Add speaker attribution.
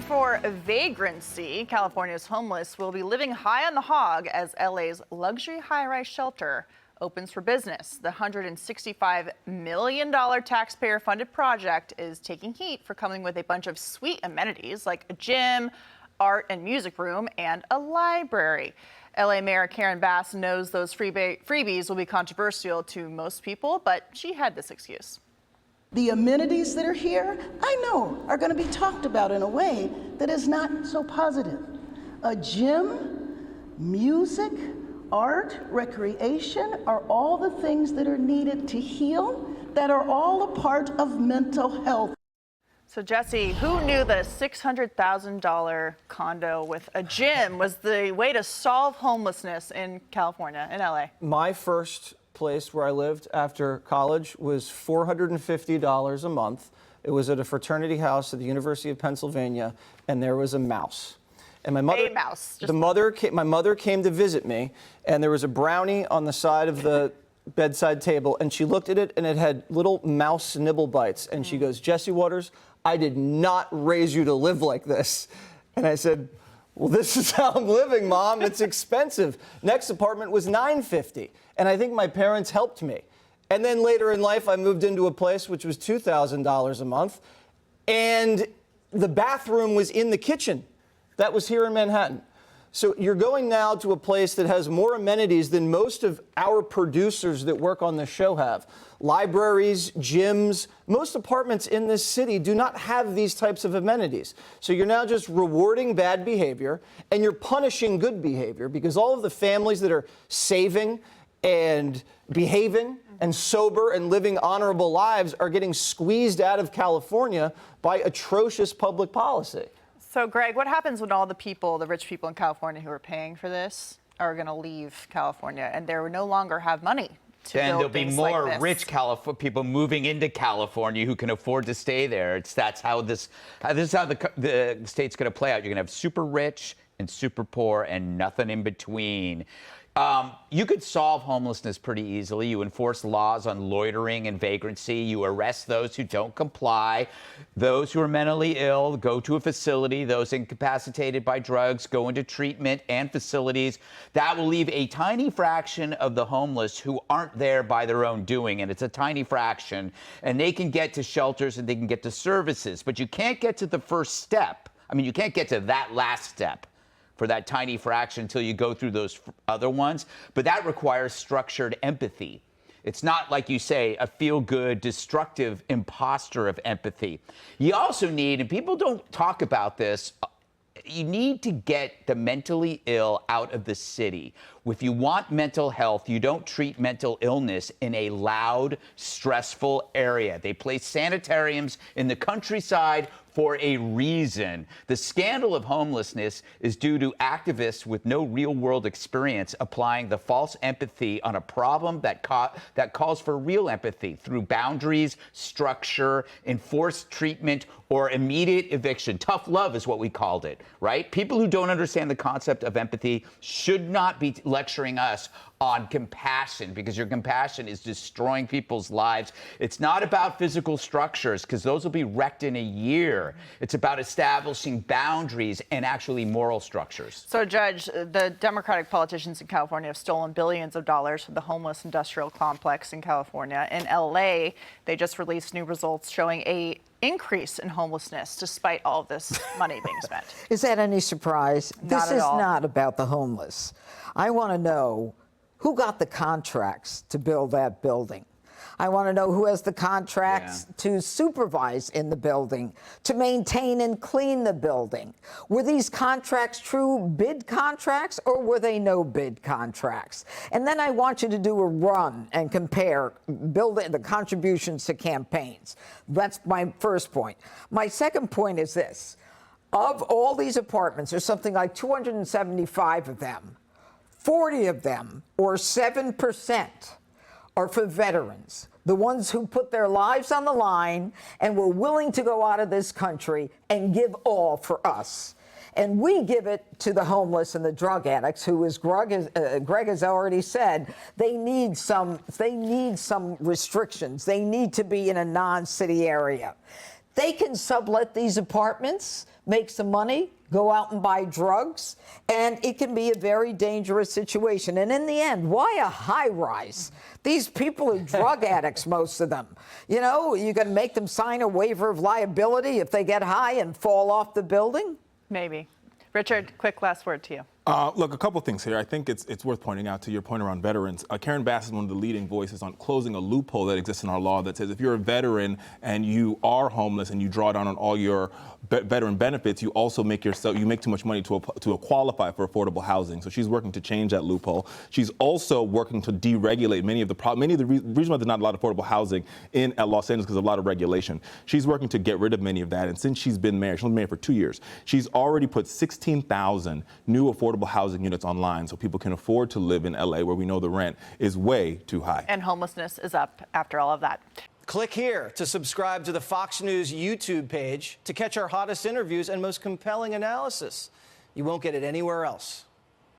Speaker 1: And for vagrancy, California's homeless will be living high on the hog as LA's luxury high-rise shelter opens for business. The $165 million taxpayer-funded project is taking heat for coming with a bunch of sweet amenities like a gym, art and music room, and a library. LA Mayor Karen Bass knows those freebies will be controversial to most people, but she had this excuse.
Speaker 2: The amenities that are here, I know, are going to be talked about in a way that is not so positive. A gym, music, art, recreation are all the things that are needed to heal, that are all a part of mental health.
Speaker 1: So Jesse, who knew that a $600,000 condo with a gym was the way to solve homelessness in California, in LA?
Speaker 3: My first place where I lived after college was $450 a month. It was at a fraternity house at the University of Pennsylvania, and there was a mouse. And my mother, my mother came to visit me, and there was a brownie on the side of the bedside table, and she looked at it, and it had little mouse nibble bites, and she goes, "Jesse Waters, I did not raise you to live like this." And I said, "Well, this is how I'm living, Mom. It's expensive." Next apartment was $950, and I think my parents helped me. And then later in life, I moved into a place which was $2,000 a month, and the bathroom was in the kitchen. That was here in Manhattan. So you're going now to a place that has more amenities than most of our producers that work on this show have. Libraries, gyms, most apartments in this city do not have these types of amenities. So you're now just rewarding bad behavior and you're punishing good behavior because all of the families that are saving and behaving and sober and living honorable lives are getting squeezed out of California by atrocious public policy.
Speaker 1: So, Greg, what happens when all the people, the rich people in California who are paying for this, are going to leave California and they no longer have money to
Speaker 4: then
Speaker 1: build
Speaker 4: there'll be more rich people moving into California who can afford to stay there. That's how this is how the state's going to play out. You're going to have super rich and super poor and nothing in between. You could solve homelessness pretty easily. You enforce laws on loitering and vagrancy. You arrest those who don't comply. Those who are mentally ill go to a facility. Those incapacitated by drugs go into treatment and facilities. That will leave a tiny fraction of the homeless who aren't there by their own doing, and it's a tiny fraction. And they can get to shelters and they can get to services. But you can't get to the first step. I mean, you can't get to that last step for that tiny fraction until you go through those other ones. But that requires structured empathy. It's not, like you say, a feel-good, destructive imposter of empathy. You also need, and people don't talk about this, you need to get the mentally ill out of the city. If you want mental health, you don't treat mental illness in a loud, stressful area. They place sanitariums in the countryside for a reason. The scandal of homelessness is due to activists with no real-world experience applying the false empathy on a problem that calls for real empathy through boundaries, structure, enforced treatment, or immediate eviction. Tough love is what we called it, right? People who don't understand the concept of empathy should not be lecturing us on compassion, because your compassion is destroying people's lives. It's not about physical structures, because those will be wrecked in a year. It's about establishing boundaries and actually moral structures.
Speaker 1: So, Judge, the Democratic politicians in California have stolen billions of dollars from the homeless industrial complex in California. In LA, they just released new results showing an increase in homelessness despite all of this money being spent.
Speaker 5: Is that any surprise?
Speaker 1: Not
Speaker 5: This
Speaker 1: at
Speaker 5: is
Speaker 1: all.
Speaker 5: not about the homeless. I want to know who got the contracts to build that building. I want to know who has the contracts to supervise in the building, to maintain and clean the building. Were these contracts true bid contracts, or were they no bid contracts? And then I want you to do a run and compare the contributions to campaigns. That's my first point. My second point is this. Of all these apartments, there's something like 275 of them. 40 of them, or 7%, are for veterans, the ones who put their lives on the line and were willing to go out of this country and give all for us. And we give it to the homeless and the drug addicts, who, as Greg has already said, they need some restrictions. They need to be in a non-city area. They can sublet these apartments make some money, go out and buy drugs, and it can be a very dangerous situation. And in the end, why a high rise? These people are drug addicts, most of them. You know, you're going to make them sign a waiver of liability if they get high and fall off the building?
Speaker 1: Maybe. Richard, quick last word to you.
Speaker 6: Look, a couple things here. I think it's worth pointing out to your point around veterans. Karen Bass is one of the leading voices on closing a loophole that exists in our law that says if you're a veteran and you are homeless and you draw down on all your veteran benefits, you also make too much money to qualify for affordable housing. So she's working to change that loophole. She's also working to deregulate many of the reason why there's not a lot of affordable housing in Los Angeles because of a lot of regulation. She's working to get rid of many of that. And since she's been mayor, she's been mayor for 2 years, she's already put 16,000 new affordable housing units online so people can afford to live in LA where we know the rent is way too high.
Speaker 1: And homelessness is up after all of that.
Speaker 3: Click here to subscribe to the Fox News YouTube page to catch our hottest interviews and most compelling analysis. You won't get it anywhere else.